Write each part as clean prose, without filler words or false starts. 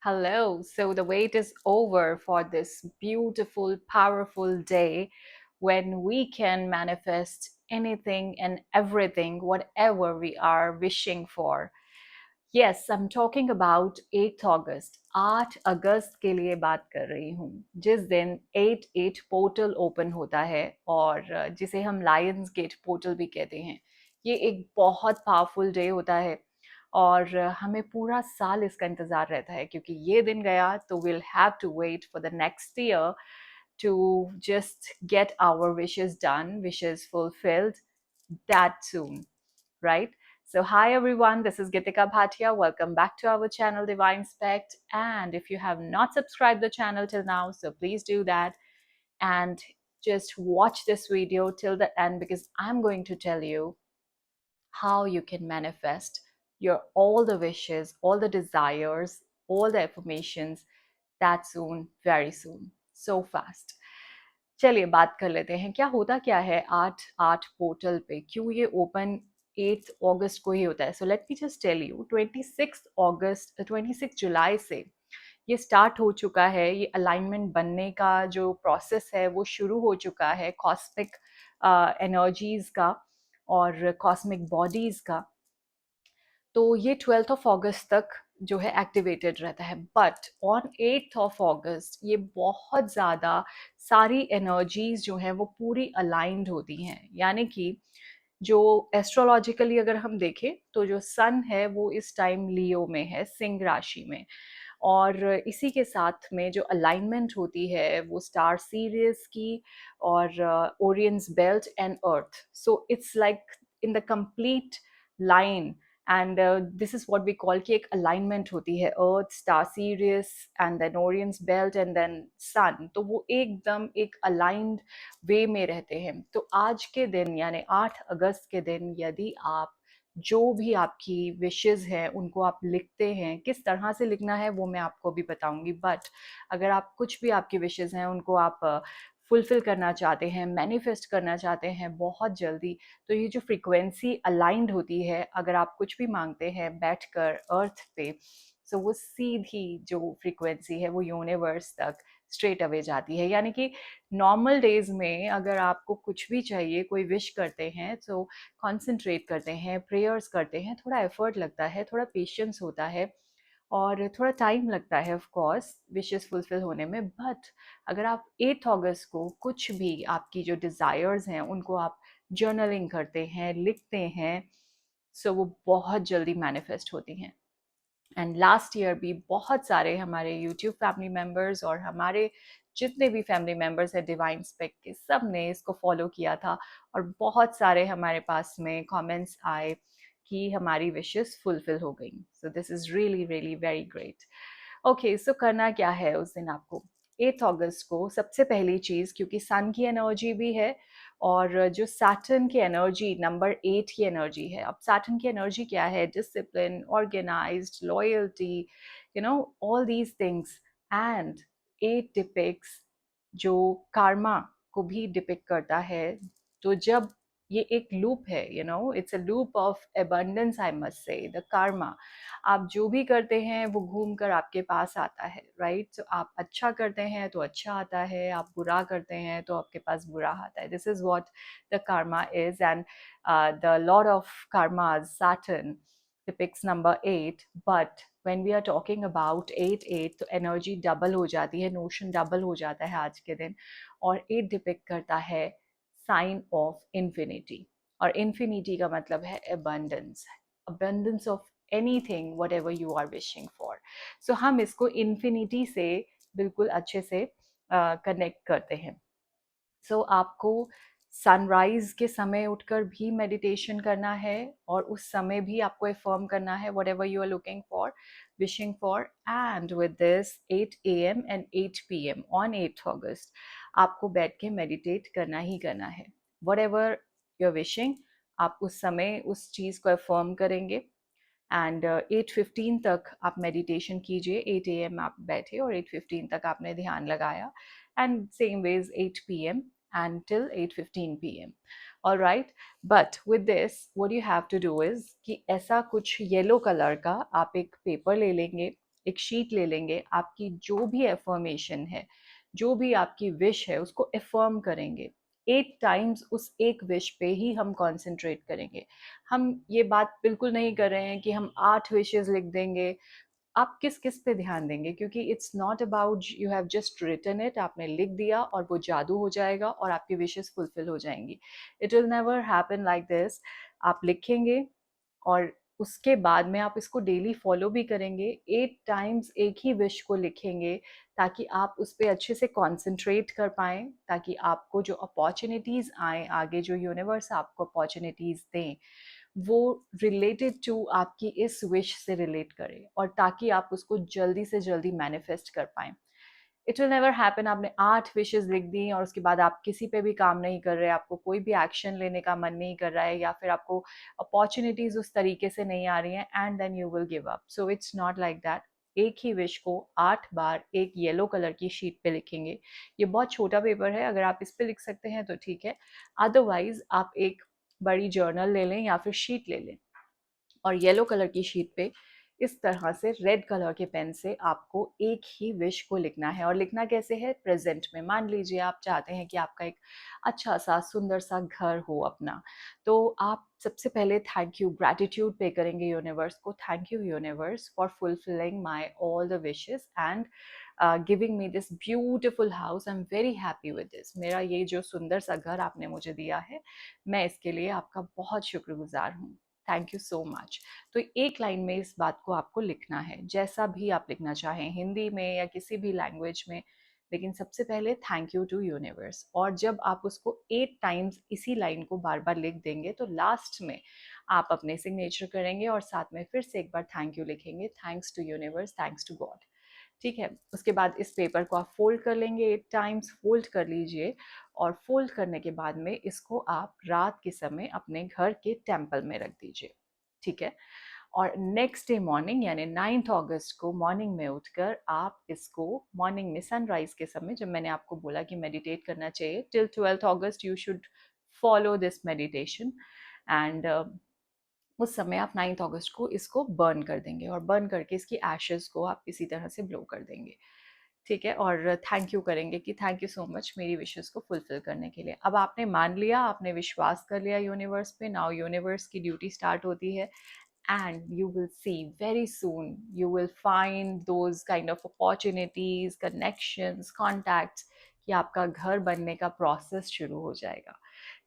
Hello. So the wait is over for this beautiful, powerful day when we can manifest anything and everything, whatever we are wishing for. Yes, I'm talking about 8th August. 8 अगस्त के लिए बात कर रही हूँ जिस दिन 8-8 portal open होता है और जिसे हम लायंस गेट पोर्टल भी कहते हैं। ये एक बहुत पावरफुल डे होता है और हमें पूरा साल इसका इंतज़ार रहता है क्योंकि ये दिन गया तो we'll have to wait for the next year to just get our wishes done, wishes fulfilled that soon, right? So, hi everyone, this is Gitika Bhatia. Welcome back to our channel Divine Spect. And if you have not subscribed the channel till now, so please do that and just watch this video till the end because I'm going to tell you how you can manifest your all the wishes, all the desires, all the affirmations that soon, very soon, so fast. चलिए बात कर लेते हैं क्या होता क्या है 8-8 portal पे क्यों ये ओपन 8 अगस्त को ही होता है so let me just tell you 26 जुलाई से ये स्टार्ट हो चुका है ये अलाइनमेंट बनने का जो प्रोसेस है वो शुरू हो चुका है कॉस्मिक एनर्जीज का और कॉस्मिक बॉडीज का तो ये 12th ऑफ अगस्त तक जो है एक्टिवेटेड रहता है बट ऑन 8th ऑफ अगस्त ये बहुत ज़्यादा सारी एनर्जीज जो हैं वो पूरी अलाइंड होती हैं यानी कि जो एस्ट्रोलॉजिकली अगर हम देखें तो जो सन है वो इस टाइम लियो में है सिंह राशि में और इसी के साथ में जो अलाइनमेंट होती है वो स्टार सीरीज की और Orion's belt and earth so it's like in the complete line and this is what we call कि एक अलाइनमेंट होती है earth star Sirius and then Orion's belt and then sun तो वो एकदम एक अलाइंड वे में रहते हैं तो आज के दिन यानी 8 अगस्त के दिन यदि आप जो भी आपकी विशेस हैं उनको आप लिखते हैं किस तरह से लिखना है वो मैं आपको भी बताऊंगी बट अगर आप कुछ भी आपकी विशेस हैं उनको आप फुलफिल करना चाहते हैं मैनिफेस्ट करना चाहते हैं बहुत जल्दी तो ये जो फ्रीक्वेंसी अलाइंड होती है अगर आप कुछ भी मांगते हैं बैठकर अर्थ पे सो वो सीधी जो फ्रीक्वेंसी है वो यूनिवर्स तक स्ट्रेट अवे जाती है यानी कि नॉर्मल डेज में अगर आपको कुछ भी चाहिए कोई विश करते हैं तो कॉन्सेंट्रेट करते हैं प्रेयर्स करते हैं थोड़ा एफर्ट लगता है थोड़ा पेशेंस होता है और थोड़ा टाइम लगता है ऑफ कोर्स विशेस फुलफिल होने में बट अगर आप 8 अगस्त को कुछ भी आपकी जो डिज़ायर्स हैं उनको आप जर्नलिंग करते हैं लिखते हैं सो वो बहुत जल्दी मैनिफेस्ट होती हैं एंड लास्ट ईयर भी बहुत सारे हमारे यूट्यूब फैमिली मेम्बर्स और हमारे जितने भी फैमिली मेम्बर्स हैं डिवाइन स्पेक के सब ने इसको फॉलो किया था और बहुत सारे हमारे पास में कमेंट्स आए कि हमारी विशेस फुलफिल हो गई so this is really really very great okay so करना क्या है उस दिन आपको 8 अगस्त को सबसे पहली चीज़ क्योंकि सन की एनर्जी भी है और जो सैटर्न की एनर्जी नंबर 8 की एनर्जी है अब सैटर्न की एनर्जी क्या है discipline organized loyalty you know all these things and 8 depicts जो कार्मा को भी डिपिक्ट करता है तो जब ये एक लूप है you know it's a loop of abundance I must say the Karma आप जो भी करते हैं वो घूम कर आपके पास आता है राइट so, आप अच्छा करते हैं तो अच्छा आता है आप बुरा करते हैं तो आपके पास बुरा आता है this is what the karma is and the lord of karmas saturn depicts number 8 but when we are talking about 8-8 तो एनर्जी डबल हो जाती है नोशन डबल हो जाता है आज के दिन और 8 डिपिक्ट करता है साइन ऑफ इन्फिनिटी और इन्फिनिटी का मतलब है abundance of anything whatever you are wishing for so हम इसको infinity से बिल्कुल अच्छे से कनेक्ट करते हैं सो आपको सनराइज के समय उठकर भी मेडिटेशन करना है और उस समय भी आपको अफर्म करना है whatever you are looking for wishing for and with this 8 AM and 8 PM on 8 अगस्त आपको बैठ के मेडिटेट करना ही करना है whatever you are wishing आप उस समय उस चीज़ को अफर्म करेंगे एंड 8:15 तक आप मेडिटेशन कीजिए 8 AM आप बैठे और 8:15 तक आपने ध्यान लगाया and same ways 8 PM and till 8:15 PM all right but with this what you have to do is कि ऐसा कुछ येलो कलर का आप एक पेपर ले लेंगे एक शीट ले लेंगे, आपकी जो भी एफर्मेशन है, जो भी आपकी विश है, उसको एफर्म करेंगे। 8 टाइम्स उस एक विश पे ही हम कॉन्सेंट्रेट करेंगे। हम ये बात बिल्कुल नहीं कर रहे हैं कि हम 8 विशेज़ लिख देंगे। आप किस-किस पे ध्यान देंगे, क्योंकि it's not about you have just written it, आपने लिख दिया और वो जादू हो जाएगा और आपकी विशेज़ फुलफिल हो जाएँगी। It will never happen like this. आप लिखेंगे और उसके बाद में आप इसको डेली फॉलो भी करेंगे। 8 टाइम्स एक ही विश को लिखेंगे ताकि आप उस पे अच्छे से कॉन्संट्रेट कर पाएँ, ताकि आपको जो अपॉर्च्युनिटीज़ आएँ, आगे जो यूनिवर्स आपको अपॉर्च्युनिटीज़ दें, वो रिलेटेड टू आपकी इस विश से रिलेट करे और ताकि आप उसको जल्दी से जल्दी मैनिफेस्ट कर पाएँ। इट विल नेवर हैपन आपने 8 विशेज़ लिख दी और उसके बाद आप किसी पे भी काम नहीं कर रहे, आपको कोई भी एक्शन लेने का मन नहीं कर रहा है या फिर आपको अपॉर्च्युनिटीज़ उस तरीके से नहीं आ रही हैं, and then you will give up. So it's not like that. एक ही विश को 8 बार एक येलो कलर की शीट पे लिखेंगे। ये बहुत छोटा पेपर है, अगर आप इस पे लिख सकते हैं तो ठीक है, अदरवाइज़ आप एक बड़ी जर्नल ले लें या फिर शीट ले लें और येलो कलर की शीट पे इस तरह से रेड कलर के पेन से आपको एक ही विश को लिखना है। और लिखना कैसे है? प्रेजेंट में। मान लीजिए आप चाहते हैं कि आपका एक अच्छा सा सुंदर सा घर हो अपना, तो आप सबसे पहले थैंक यू, ग्रैटिट्यूड पे करेंगे यूनिवर्स को। Thank you universe for fulfilling my all the wishes and giving me this beautiful house. I am very happy with this. मेरा ये जो सुंदर सा घर आपने मुझे दिया है, मैं इसके लिए आपका बहुत शुक्रगुजार हूँ। Thank you so much. तो एक लाइन में इस बात को आपको लिखना है, जैसा भी आप लिखना चाहें, हिंदी में या किसी भी लैंग्वेज में, लेकिन सबसे पहले थैंक यू टू यूनिवर्स। और जब आप उसको 8 टाइम्स इसी लाइन को बार बार लिख देंगे तो लास्ट में आप अपने सिग्नेचर करेंगे और साथ में फिर से एक बार थैंक यू लिखेंगे, thanks to universe, thanks to God. ठीक है, उसके बाद इस पेपर को आप फोल्ड कर लेंगे, 8 टाइम्स फोल्ड कर लीजिए और फोल्ड करने के बाद में इसको आप रात के समय अपने घर के टेम्पल में रख दीजिए। ठीक है, और नेक्स्ट डे मॉर्निंग यानी 9th अगस्त को मॉर्निंग में उठकर आप इसको मॉर्निंग में सनराइज के समय, जब मैंने आपको बोला कि मेडिटेट करना चाहिए till 12th August, you should follow this meditation and उस समय आप 9th अगस्त को इसको बर्न कर देंगे और बर्न करके इसकी एशेस को आप इसी तरह से ब्लो कर देंगे। ठीक है, और थैंक यू करेंगे कि थैंक यू सो मच मेरी विशेस को फुलफिल करने के लिए। अब आपने मान लिया, आपने विश्वास कर लिया यूनिवर्स पे। नाउ यूनिवर्स की ड्यूटी स्टार्ट होती है and you will see very soon, you will find those kind of opportunities, connections, contacts कि आपका घर बनने का प्रोसेस शुरू हो जाएगा।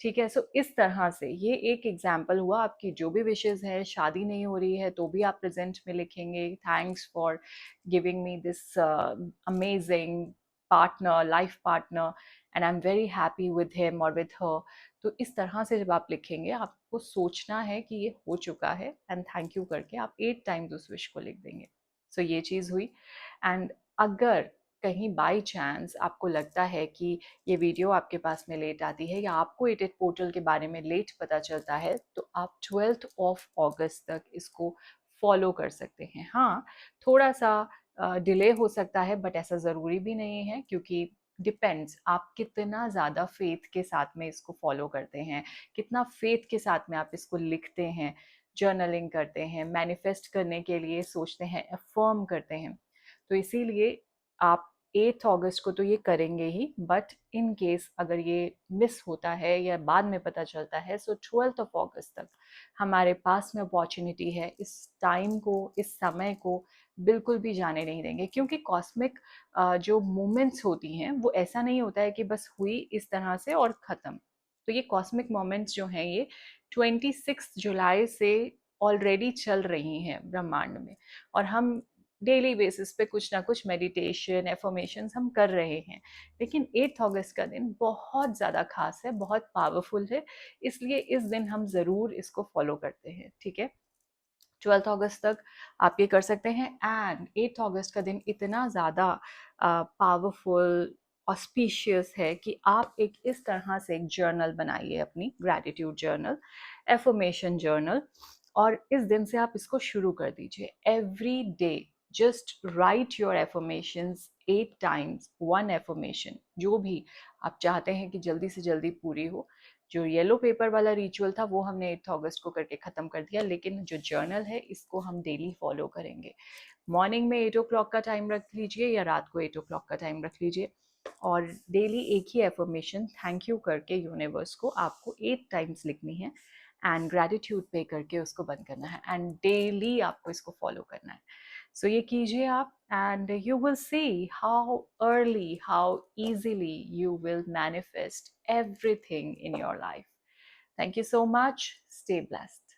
ठीक है, सो इस तरह से ये एक एग्जाम्पल हुआ। आपकी जो भी विशेज़ है, शादी नहीं हो रही है तो भी आप प्रेजेंट में लिखेंगे, thanks for giving me this amazing partner, life partner, and I am very happy with him और विद हर। तो इस तरह से जब आप लिखेंगे, आपको सोचना है कि ये हो चुका है एंड थैंक यू करके आप 8 टाइम्स उस विश को लिख देंगे। सो ये चीज़ हुई। एंड अगर कहीं बाई चांस आपको लगता है कि ये वीडियो आपके पास में लेट आती है या आपको एडिट पोर्टल के बारे में लेट पता चलता है, तो आप 12th ऑफ अगस्त तक इसको फॉलो कर सकते हैं। हाँ, थोड़ा सा डिले हो सकता है, बट ऐसा ज़रूरी भी नहीं है, क्योंकि डिपेंड्स आप कितना ज़्यादा फेथ के साथ में इसको फॉलो करते हैं, कितना फेथ के साथ में आप इसको लिखते हैं, जर्नलिंग करते हैं, मैनिफेस्ट करने के लिए सोचते हैं, अफर्म करते हैं। तो इसीलिए आप 8 अगस्त को तो ये करेंगे ही, बट इन केस अगर ये मिस होता है या बाद में पता चलता है, सो 12th ऑफ अगस्त तक हमारे पास में अपॉर्चुनिटी है। इस टाइम को, इस समय को बिल्कुल भी जाने नहीं देंगे, क्योंकि कॉस्मिक जो मोमेंट्स होती हैं वो ऐसा नहीं होता है कि बस हुई इस तरह से और ख़त्म। तो ये कॉस्मिक मोमेंट्स जो हैं, ये 26 जुलाई से ऑलरेडी चल रही हैं ब्रह्मांड में, और हम डेली बेसिस पे कुछ ना कुछ मेडिटेशन, एफर्मेशंस हम कर रहे हैं। लेकिन 8 अगस्त का दिन बहुत ज़्यादा खास है, बहुत पावरफुल है, इसलिए इस दिन हम ज़रूर इसको फॉलो करते हैं। ठीक है, 12th अगस्त तक आप ये कर सकते हैं। एंड 8th अगस्त का दिन इतना ज़्यादा पावरफुल, ऑस्पिशियस है कि आप एक इस तरह से एक जर्नल बनाइए, अपनी ग्रैटिट्यूड जर्नल, एफर्मेशन जर्नल, और इस दिन से आप इसको शुरू कर दीजिए। Every day just right your affirmations 8 times, one affirmation, जो भी आप चाहते हैं कि जल्दी से जल्दी पूरी हो, जो येलो पेपर वाला रिचुअल था वो हमने 8 अगस्त को करके ख़त्म कर दिया, लेकिन जो जर्नल है इसको हम डेली फॉलो करेंगे। मॉर्निंग में 8 o'clock का टाइम रख लीजिए या रात को 8 o'clock का टाइम रख लीजिए, और डेली एक ही एफर्मेशन थैंक यू करके यूनिवर्स को आपको 8 टाइम्स लिखनी है, एंड ग्रैटिट्यूड पे करके उसको बंद करना है, एंड डेली आपको इसको फॉलो करना है। सो ये कीजिए आप, and you will see how early, how easily you will manifest everything in your life. Thank you so much. Stay blessed.